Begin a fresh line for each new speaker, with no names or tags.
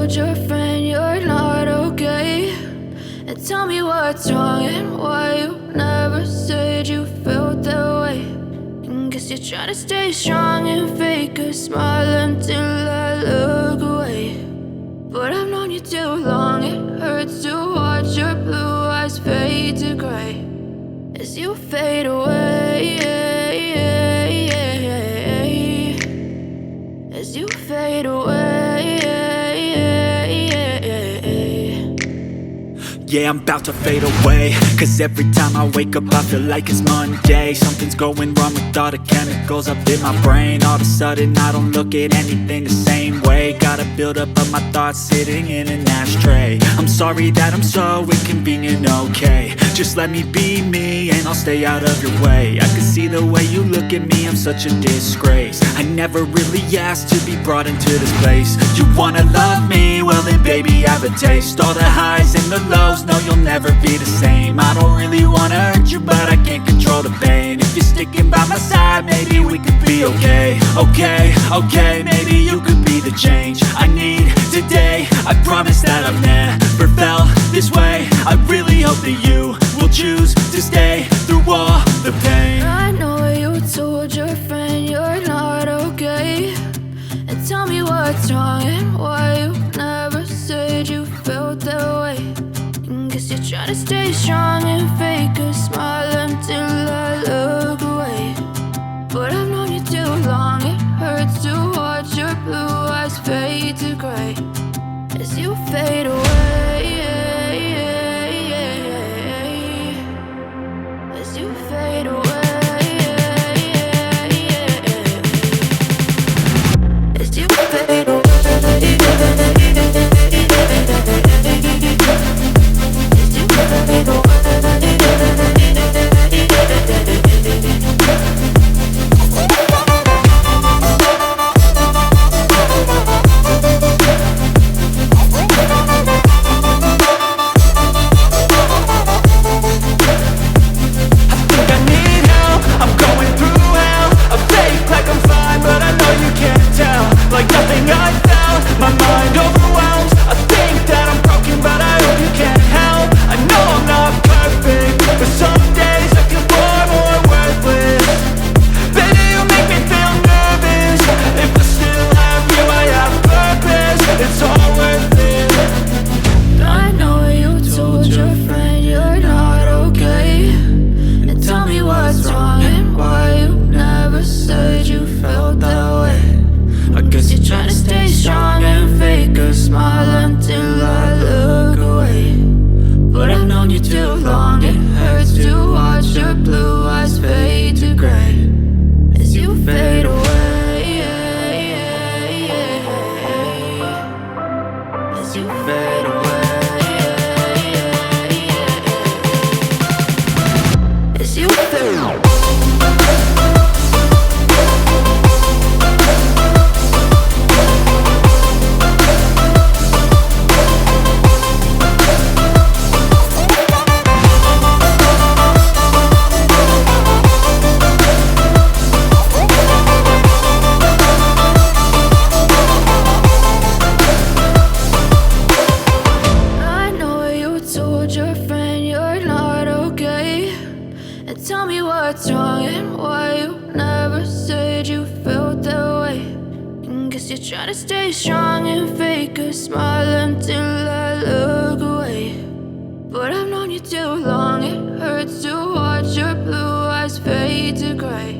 told your friend you're not okay, and tell me what's wrong and why you never said you felt that way. And guess you're trying to stay strong and fake a smile until I look away. But I've known you too long, it hurts to watch your blue eyes fade to gray as you fade away, as you fade away.
Yeah, I'm about to fade away, cause every time I wake up I feel like it's Monday. Something's going wrong with all the chemicals up in my brain. All of a sudden I don't look at anything the same way. Got a buildup of my thoughts sitting in an ashtray. I'm sorry that I'm so inconvenient, okay. Just let me be me and I'll stay out of your way. I can see the way you look at me, I'm such a disgrace. I never really asked to be brought into this place. You wanna love me? Well then baby, have a taste. All the highs and the lows, no, you'll never be the same. I don't really wanna hurt you, but I can't control the pain. If you're sticking by my side, maybe we could be okay. Okay, maybe you could be the change I need today. I promise that I've never felt this way. I really hope that you will choose to stay through all the pain.
I know you told your friend you're not okay, and tell me what's wrong and why you never said you felt that way. Guess you're trying to stay strong and fake a smile until I look away. But I've known you too long, it hurts to watch your blue eyes fade to gray as you fade away, as you fade away, as you fade away. Tell me what's wrong and why you never said you felt that way. And guess you're trying to stay strong and fake a smile until I look away. But I've known you too long, it hurts to watch your blue eyes fade to gray